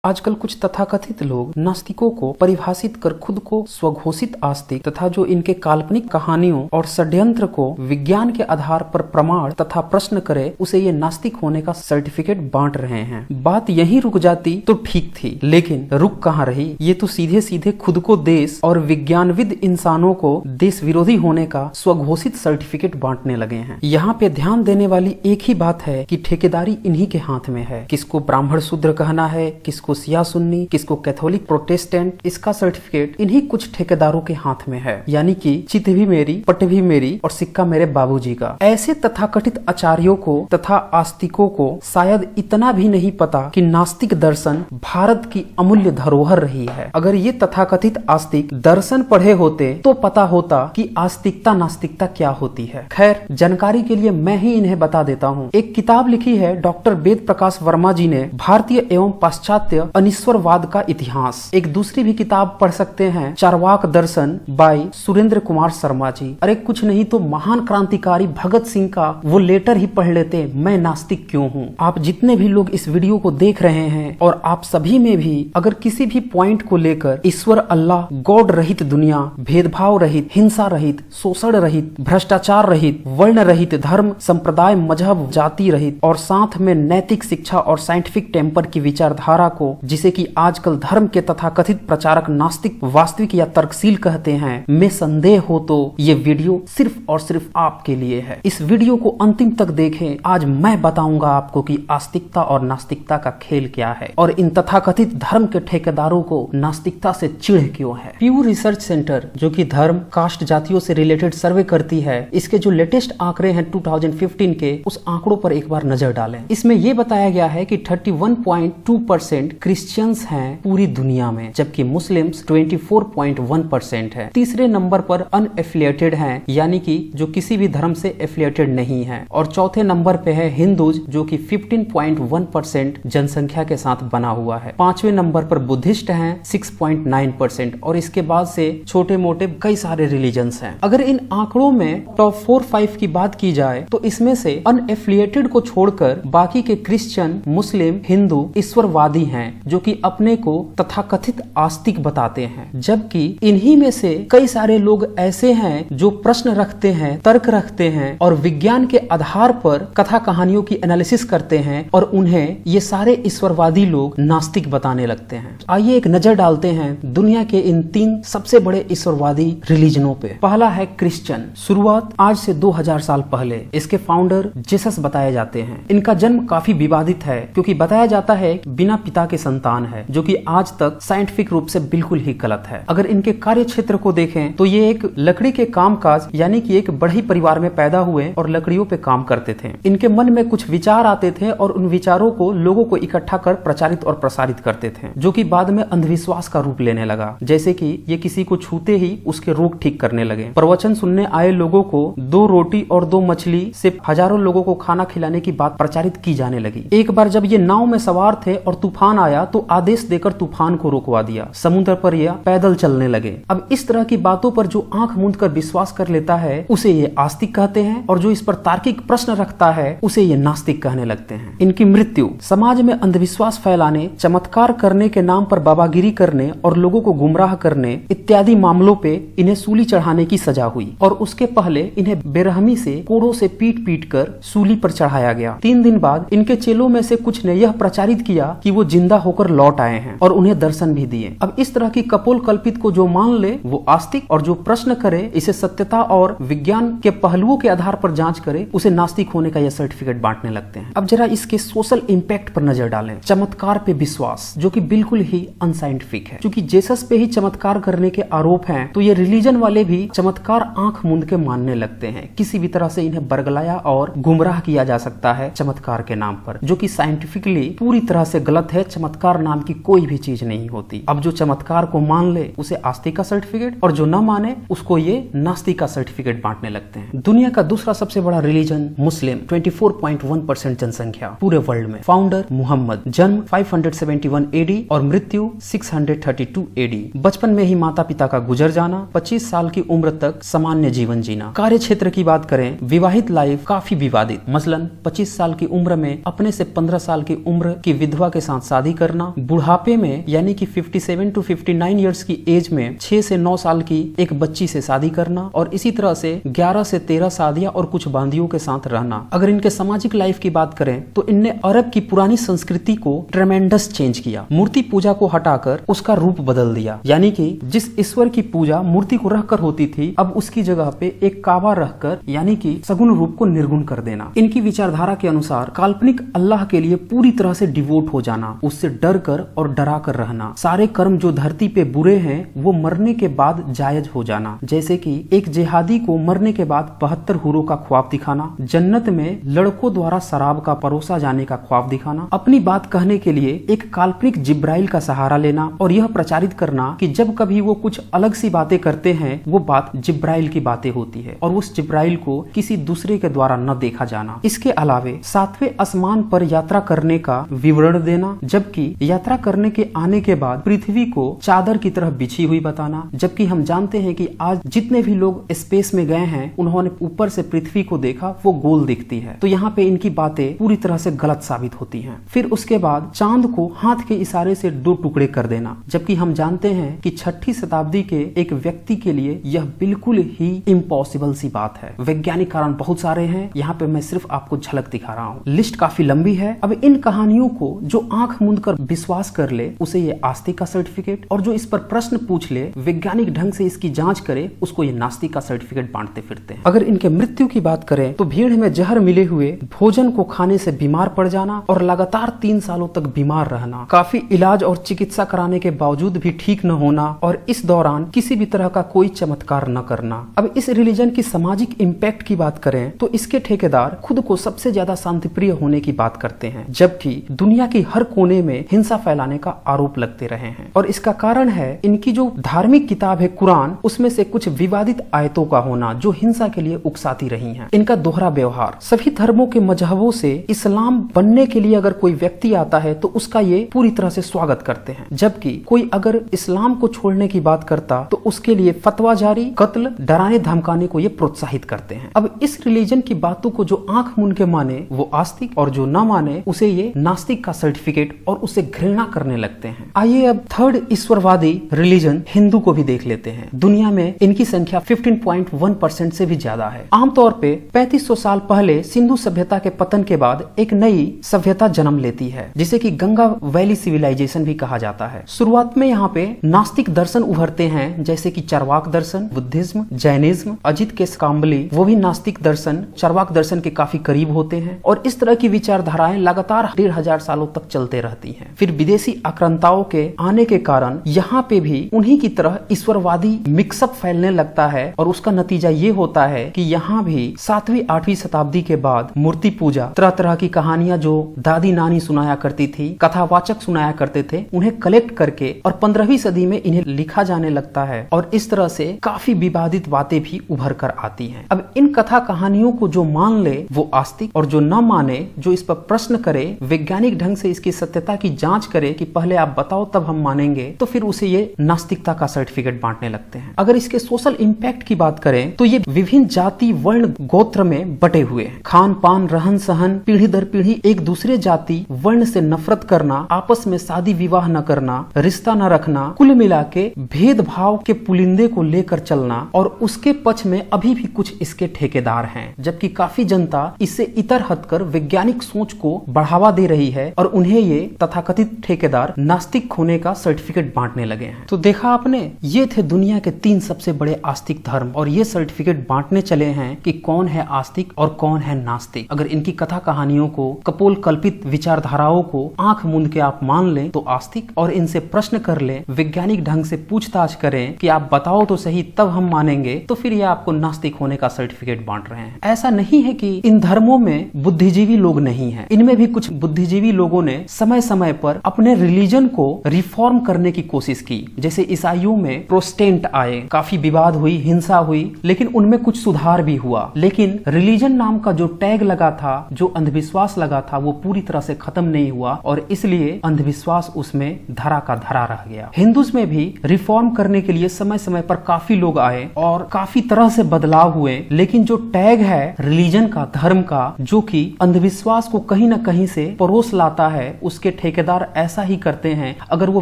आजकल कुछ तथाकथित लोग नास्तिकों को परिभाषित कर खुद को स्वघोषित आस्तिक तथा जो इनके काल्पनिक कहानियों और षड्यंत्र को विज्ञान के आधार पर प्रमाण तथा प्रश्न करे उसे ये नास्तिक होने का सर्टिफिकेट बांट रहे हैं। बात यहीं रुक जाती तो ठीक थी, लेकिन रुक कहाँ रही। ये तो सीधे सीधे खुद को देश और विज्ञानविद इंसानों को देश विरोधी होने का स्वघोषित सर्टिफिकेट बांटने लगे हैं। यहाँ पे ध्यान देने वाली एक ही बात है कि ठेकेदारी इन्हीं के हाथ में है। किसको ब्राह्मण शूद्र कहना है, किसको शिया सुन्नी, किसको कैथोलिक प्रोटेस्टेंट, इसका सर्टिफिकेट इन्हीं कुछ ठेकेदारों के हाथ में है। यानी कि चित भी मेरी, पट भी मेरी और सिक्का मेरे बाबूजी का। ऐसे तथाकथित आचार्यों को तथा आस्तिकों को शायद इतना भी नहीं पता कि नास्तिक दर्शन भारत की अमूल्य धरोहर रही है। अगर ये तथाकथित आस्तिक दर्शन पढ़े होते तो पता होता कि आस्तिकता नास्तिकता क्या होती है। खैर, जानकारी के लिए मैं ही इन्हें बता देता हूँ। एक किताब लिखी है डॉक्टर वेद प्रकाश वर्मा जी ने, भारतीय एवं पाश्चात्य अनिश्वरवाद का इतिहास। एक दूसरी भी किताब पढ़ सकते हैं, चारवाक दर्शन बाय सुरेंद्र कुमार शर्मा जी। अरे कुछ नहीं तो महान क्रांतिकारी भगत सिंह का वो लेटर ही पढ़ लेते, मैं नास्तिक क्यों हूँ। आप जितने भी लोग इस वीडियो को देख रहे हैं और आप सभी में भी अगर किसी भी पॉइंट को लेकर ईश्वर, अल्लाह, गॉड रहित दुनिया, भेदभाव रहित, हिंसा रहित, शोषण रहित, भ्रष्टाचार रहित, वर्ण रहित, धर्म संप्रदाय मजहब जाति रहित और साथ में नैतिक शिक्षा और साइंटिफिक टेम्पर की विचारधारा को, जिसे कि आजकल धर्म के तथाकथित प्रचारक नास्तिक, वास्तविक या तर्कशील कहते हैं, में संदेह हो तो ये वीडियो सिर्फ और सिर्फ आपके लिए है। इस वीडियो को अंतिम तक देखें। आज मैं बताऊंगा आपको कि आस्तिकता और नास्तिकता का खेल क्या है और इन तथाकथित धर्म के ठेकेदारों को नास्तिकता से चिढ़ क्यों है। प्यू रिसर्च सेंटर, जो कि धर्म, कास्ट, जातियों से रिलेटेड सर्वे करती है, इसके जो लेटेस्ट आंकड़े हैं 2015 के, उस आंकड़ों पर एक बार नजर डालें। इसमें यह बताया गया है कि 31.2% क्रिश्चियंस हैं पूरी दुनिया में, जबकि मुस्लिम्स 24.1% है। तीसरे नंबर पर अनएफिलिएटेड हैं, यानी कि जो किसी भी धर्म से एफिलिएटेड नहीं है, और चौथे नंबर पे है हिंदूज, जो कि 15.1% जनसंख्या के साथ बना हुआ है। पांचवें नंबर पर बुद्धिस्ट हैं 6.9% और इसके बाद से छोटे मोटे कई सारे रिलीजन्स हैं। अगर इन आंकड़ों में टॉप 4-5 की बात की जाए तो इसमें से अनएफिलिएटेड को छोड़कर बाकी के क्रिश्चियन, मुस्लिम, हिंदू ईश्वरवादी हैं, जो कि अपने को तथाकथित आस्तिक बताते हैं। जबकि इन्हीं में से कई सारे लोग ऐसे हैं जो प्रश्न रखते हैं, तर्क रखते हैं और विज्ञान के आधार पर कथा कहानियों की एनालिसिस करते हैं और उन्हें ये सारे ईश्वरवादी लोग नास्तिक बताने लगते हैं। आइए एक नजर डालते हैं दुनिया के इन 3 सबसे बड़े ईश्वरवादी रिलीजनों पे। पहला है क्रिश्चियन। शुरुआत आज से 2000 साल पहले इसके फाउंडर जीसस बताए जाते हैं। इनका जन्म काफी विवादित है, क्योंकि बताया जाता है बिना पिता के संतान है, जो कि आज तक साइंटिफिक रूप से बिल्कुल ही गलत है। अगर इनके कार्य क्षेत्र को देखें तो ये एक लकड़ी के कामकाज, यानी कि एक बड़े परिवार में पैदा हुए और लकड़ियों पे काम करते थे। इनके मन में कुछ विचार आते थे और उन विचारों को लोगों को इकट्ठा कर प्रचारित और प्रसारित करते थे, जो कि बाद में अंधविश्वास का रूप लेने लगा। जैसे कि ये किसी को छूते ही उसके रोग ठीक करने लगे। प्रवचन सुनने आए लोगों को 2 रोटी और 2 मछली से हजारों लोगों को खाना खिलाने की बात प्रचारित की जाने लगी। एक बार जब ये नाव में सवार थे और तूफान आया तो आदेश देकर तूफान को रोकवा दिया। समुद्र पर यह पैदल चलने लगे। अब इस तरह की बातों पर जो आंख मूंद कर विश्वास कर लेता है उसे ये आस्तिक कहते हैं, और जो इस पर तार्किक प्रश्न रखता है उसे ये नास्तिक कहने लगते हैं। इनकी मृत्यु समाज में अंधविश्वास फैलाने, चमत्कार करने के नाम पर बाबागिरी करने और लोगों को गुमराह करने इत्यादि मामलों पे इन्हें सूली चढ़ाने की सजा हुई, और उसके पहले इन्हें बेरहमी से कोड़ों से पीट पीट कर सूली पर चढ़ाया गया। 3 दिन बाद इनके चेलों में से कुछ ने यह प्रचारित किया कि वो जिंदा होकर लौट आए हैं और उन्हें दर्शन भी दिए। अब इस तरह की कपोल कल्पित को जो मान ले वो आस्तिक, और जो प्रश्न करे, इसे सत्यता और विज्ञान के पहलुओं के आधार पर जांच करे, उसे नास्तिक होने का यह सर्टिफिकेट बांटने लगते हैं। अब जरा इसके सोशल इंपैक्ट पर नजर डालें। चमत्कार पे विश्वास, जो कि बिल्कुल ही अनसाइंटिफिक है। क्योंकि जीसस पे ही चमत्कार करने के आरोप हैं, तो ये रिलीजन वाले भी चमत्कार आंख मूंद के मानने लगते हैं। किसी भी तरह से इन्हें बरगलाया और गुमराह किया जा सकता है चमत्कार के नाम पर, जो कि साइंटिफिकली पूरी तरह से गलत है। चमत्कार नाम की कोई भी चीज नहीं होती। अब जो चमत्कार को मान ले उसे आस्तिक का सर्टिफिकेट, और जो न माने उसको ये नास्तिक का सर्टिफिकेट बांटने लगते हैं। दुनिया का दूसरा सबसे बड़ा रिलीजन मुस्लिम, 24.1% जनसंख्या पूरे वर्ल्ड में। फाउंडर मुहम्मद, जन्म 571 AD और मृत्यु 632 AD। बचपन में ही माता पिता का गुजर जाना, 25 साल की उम्र तक सामान्य जीवन जीना। कार्य क्षेत्र की बात करें, विवाहित लाइफ काफी विवादित। मसलन 25 साल की उम्र में अपने से 15 साल की उम्र की विधवा के साथ शादी शादी करना, बुढ़ापे में यानी कि 57 to 59 ईयर्स की एज में 6 से 9 साल की एक बच्ची से शादी करना और इसी तरह से 11 से 13 शादियां और कुछ बांदियों के साथ रहना। अगर इनके सामाजिक लाइफ की बात करें तो इनने अरब की पुरानी संस्कृति को ट्रेमेंडस चेंज किया। मूर्ति पूजा को हटाकर उसका रूप बदल दिया, यानी कि जिस ईश्वर की पूजा मूर्ति को रखकर होती थी अब उसकी जगह पे एक काबा रखकर यानी कि सगुण रूप को निर्गुण कर देना। इनकी विचारधारा के अनुसार काल्पनिक अल्लाह के लिए पूरी तरह से डिवोट हो जाना, उससे डर कर और डरा कर रहना, सारे कर्म जो धरती पे बुरे हैं वो मरने के बाद जायज हो जाना। जैसे कि एक जिहादी को मरने के बाद 72 हुरों का ख्वाब दिखाना, जन्नत में लड़कों द्वारा शराब का परोसा जाने का ख्वाब दिखाना, अपनी बात कहने के लिए एक काल्पनिक जिब्राइल का सहारा लेना और यह प्रचारित करना कि जब कभी वो कुछ अलग सी बातें करते हैं वो बात जिब्राइल की बातें होती है और उस जिब्राइल को किसी दूसरे के द्वारा न देखा जाना। इसके अलावे 7वें आसमान पर यात्रा करने का विवरण देना, जबकि यात्रा करने के आने के बाद पृथ्वी को चादर की तरह बिछी हुई बताना, जबकि हम जानते हैं कि आज जितने भी लोग स्पेस में गए हैं उन्होंने ऊपर से पृथ्वी को देखा वो गोल दिखती है। तो यहाँ पे इनकी बातें पूरी तरह से गलत साबित होती हैं। फिर उसके बाद चांद को हाथ के इशारे से 2 टुकड़े कर देना, जबकि हम जानते हैं कि 6ठी शताब्दी के एक व्यक्ति के लिए यह बिल्कुल ही इम्पॉसिबल सी बात है। वैज्ञानिक कारण बहुत सारे हैं, यहाँ पे मैं सिर्फ आपको झलक दिखा रहा हूँ। लिस्ट काफी लंबी है। अब इन कहानियों को जो आंख मूंद कर विश्वास कर ले उसे ये आस्तिक का सर्टिफिकेट, और जो इस पर प्रश्न पूछ ले वैज्ञानिक ढंग से इसकी जांच करे उसको ये नास्तिक का सर्टिफिकेट बांटते फिरते हैं। अगर इनके मृत्यु की बात करें तो भीड़ में जहर मिले हुए भोजन को खाने से बीमार पड़ जाना और लगातार 3 सालों तक बीमार रहना, काफी इलाज और चिकित्सा कराने के बावजूद भी ठीक न होना और इस दौरान किसी भी तरह का कोई चमत्कार न करना। अब इस रिलीजन की सामाजिक इम्पैक्ट की बात करें तो इसके ठेकेदार खुद को सबसे ज्यादा शांतिप्रिय होने की बात करते हैं, जबकि दुनिया की हर कोने में हिंसा फैलाने का आरोप लगते रहे हैं। और इसका कारण है इनकी जो धार्मिक किताब है कुरान, उसमें से कुछ विवादित आयतों का होना जो हिंसा के लिए उकसाती रही हैं। इनका दोहरा व्यवहार, सभी धर्मों के मजहबों से इस्लाम बनने के लिए अगर कोई व्यक्ति आता है तो उसका ये पूरी तरह से स्वागत करते हैं, जबकि कोई अगर इस्लाम को छोड़ने की बात करता तो उसके लिए फतवा जारी, कत्ल, डराने धमकाने को ये प्रोत्साहित करते हैं। अब इस रिलीजन की बातों को जो आंख मूंद के माने वो आस्तिक और जो न माने उसे ये नास्तिक का सर्टिफिकेट और उसे घृणा करने लगते हैं। आइए अब थर्ड ईश्वरवादी रिलीजन हिंदू को भी देख लेते हैं। दुनिया में इनकी संख्या 15.1% से भी ज्यादा है। आमतौर पे 3500 साल पहले सिंधु सभ्यता के पतन के बाद एक नई सभ्यता जन्म लेती है जिसे कि गंगा वैली सिविलाइजेशन भी कहा जाता है। शुरुआत में यहाँ पे नास्तिक दर्शन उभरते हैं जैसे कि चार्वाक दर्शन, बुद्धिज्म, जैनिज्म, अजित के काम्बली, वो भी नास्तिक दर्शन चार्वाक दर्शन के काफी करीब होते हैं और इस तरह की विचारधाराएं लगातार 1500 सालों तक चलते रहती हैं। फिर विदेशी आक्रांताओं के आने के कारण यहाँ पे भी उन्हीं की तरह ईश्वरवादी मिक्सअप फैलने लगता है और उसका नतीजा ये होता है कि यहाँ भी 7वीं 8वीं शताब्दी के बाद मूर्ति पूजा, तरह तरह की कहानियां जो दादी नानी सुनाया करती थी, कथावाचक सुनाया करते थे, उन्हें कलेक्ट करके और 15वीं सदी में इन्हें लिखा जाने लगता है और इस तरह से काफी विवादित बातें भी उभर कर आती हैं। अब इन कथा कहानियों को जो मान ले वो आस्तिक और जो न माने, जो इस पर प्रश्न करे, वैज्ञानिक ढंग से इसकी सत्यता की जांच करे कि पहले आप बताओ तब हम मानेंगे, तो फिर उसे ये नास्तिकता का सर्टिफिकेट बांटने लगते हैं। अगर इसके सोशल इम्पैक्ट की बात करें तो ये विभिन्न जाति, वर्ण, गोत्र में बटे हुए हैं। खान पान, रहन सहन, पीढ़ी दर पीढ़ी एक दूसरे जाति वर्ण से नफरत करना, आपस में शादी विवाह न करना, रिश्ता न रखना, कुल मिला के भेदभाव के पुलिंदे को लेकर चलना और उसके पक्ष में अभी भी कुछ इसके ठेकेदार हैं, जबकि काफी जनता इससे इतर हटकर वैज्ञानिक सोच को बढ़ावा दे रही है और उन्हें ये तथाकथित ठेकेदार नास्तिक होने का सर्टिफिकेट बांटने लगे हैं। तो देखा आपने, ये थे दुनिया के 3 सबसे बड़े आस्तिक धर्म और ये सर्टिफिकेट बांटने चले हैं कि कौन है आस्तिक और कौन है नास्तिक। अगर इनकी कथा कहानियों को, कपोल कल्पित विचारधाराओं को आंख मूंद के आप मान लें तो आस्तिक, और इनसे प्रश्न कर लें, वैज्ञानिक ढंग से पूछताछ करें कि आप बताओ तो सही तब हम मानेंगे, तो फिर ये आपको नास्तिक होने का सर्टिफिकेट बांट रहे हैं। ऐसा नहीं है कि इन धर्मों में बुद्धिजीवी लोग नहीं है, इनमें भी कुछ बुद्धिजीवी लोगों ने समय समय पर अपने रिलीजन को रिफॉर्म करने की कोशिश की। जैसे ईसाइयों में प्रोटेस्टेंट आए, काफी विवाद हुई, हिंसा हुई, लेकिन उनमें कुछ सुधार भी हुआ। लेकिन रिलीजन नाम का जो टैग लगा था, जो अंधविश्वास लगा था, वो पूरी तरह से खत्म नहीं हुआ और इसलिए अंधविश्वास उसमें धरा का धरा रह गया। हिंदुज़ में भी रिफॉर्म करने के लिए समय समय पर काफी लोग आए और काफी तरह से बदलाव हुए, लेकिन जो टैग है रिलीजन का, धर्म का, जो कि अंधविश्वास को कहीं न कहीं से परोस लाता है, उसके ठेकेदार ऐसा ही करते हैं, अगर वो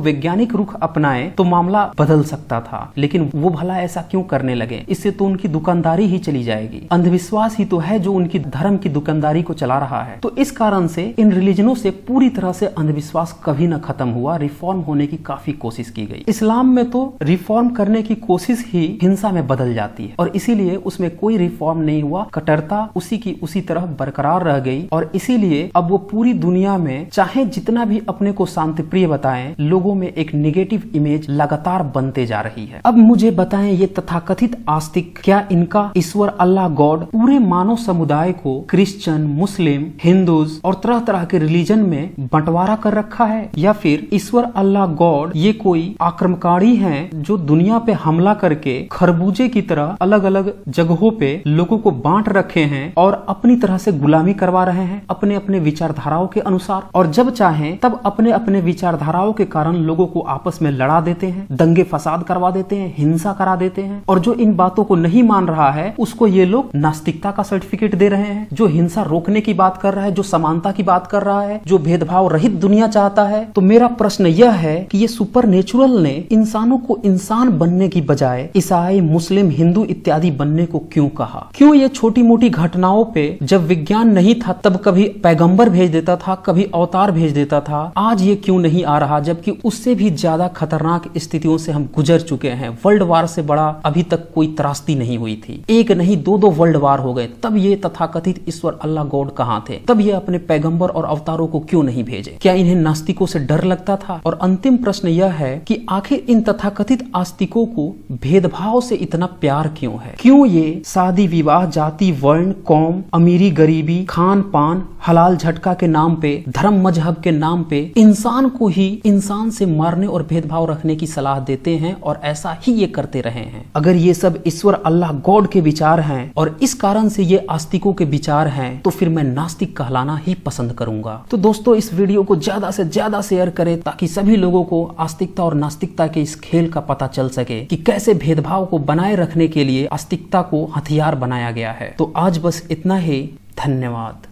वैज्ञानिक रुख अपनाए तो मामला बदल सकता था, लेकिन वो भला ऐसा क्यों करने लगे? इससे तो उनकी दुकानदारी ही चली जाएगी। अंधविश्वास ही तो है जो उनकी धर्म की दुकानदारी को चला रहा है। तो इस कारण से इन रिलीजनों से पूरी तरह से अंधविश्वास कभी न खत्म हुआ, रिफॉर्म होने की काफी कोशिश की गई। इस्लाम में तो रिफॉर्म करने की कोशिश ही हिंसा में बदल जाती है और इसीलिए उसमें कोई रिफॉर्म नहीं हुआ, कट्टरता उसी की उसी तरह बरकरार रह गई और इसीलिए अब वो पूरी दुनिया में चाहे जितना भी अपने को शांतिप्रिय बताएं, लोगों में एक नेगेटिव इमेज लगातार बनते जा रही है। अब मुझे बताएं, ये तथाकथित आस्तिक क्या इनका ईश्वर अल्लाह गॉड पूरे मानव समुदाय को क्रिश्चियन, मुस्लिम, हिंदूज और तरह तरह के रिलीजन में बंटवारा कर रखा है, या फिर ईश्वर अल्लाह गॉड ये कोई आक्रमणकारी हैं जो दुनिया पे हमला करके खरबूजे की तरह अलग अलग जगहों पे लोगों को बांट रखे हैं और अपनी तरह से गुलामी करवा रहे हैं अपने अपने विचारधाराओं के अनुसार, और जब चाहें तब अपने अपने विचारधाराओं के कारण लोगों को आपस में लड़ा देते हैं, दंगे फसाद करवा देते हैं, हिंसा करा देते हैं। और जो इन बातों को नहीं मान रहा है उसको ये लोग नास्तिकता का सर्टिफिकेट दे रहे हैं। जो हिंसा रोकने की बात कर रहा है, जो समानता की बात कर रहा है, जो भेदभाव रहित दुनिया चाहता है, तो मेरा प्रश्न यह है कि ये सुपरनेचुरल ने इंसानों को इंसान बनने की बजाय ईसाई, मुस्लिम, हिंदू इत्यादि बनने को क्यों कहा? क्यों ये छोटी मोटी घटनाओं पे जब विज्ञान नहीं था तब कभी पैगंबर भेज देता था, कभी अवतार भेज देता था, आज ये क्यों नहीं आ रहा? जबकि उससे भी ज्यादा खतरनाक स्थितियों से हम गुजर चुके हैं। वर्ल्ड वार से बड़ा अभी तक कोई त्रासदी नहीं हुई थी, एक नहीं दो वर्ल्ड वार हो गए, तब ये तथाकथित ईश्वर अल्लाह गॉड कहाँ थे? तब ये अपने पैगंबर और अवतारों को क्यों नहीं भेजे? क्या इन्हें नास्तिकों से डर लगता था? और अंतिम प्रश्न यह है कि आखिर इन तथाकथित आस्तिकों को भेदभाव से इतना प्यार क्यों है? क्यों ये शादी विवाह, जाति, वर्ण, कौम, अमीरी, गरीबी, खान पान, हलाल झटका के नाम पे, धर्म मजहब के नाम पे इंसान को ही इंसान से मारने और भेदभाव रखने की सलाह देते हैं और ऐसा ही ये करते रहे हैं? अगर ये सब ईश्वर अल्लाह गॉड के विचार हैं और इस कारण से ये आस्तिकों के विचार हैं, तो फिर मैं नास्तिक कहलाना ही पसंद करूंगा। तो दोस्तों, इस वीडियो को ज्यादा से ज्यादा शेयर करें ताकि सभी लोगों को आस्तिकता और नास्तिकता के इस खेल का पता चल सके कि कैसे भेदभाव को बनाए रखने के लिए आस्तिकता को हथियार बनाया गया है। तो आज बस इतना ही। धन्यवाद।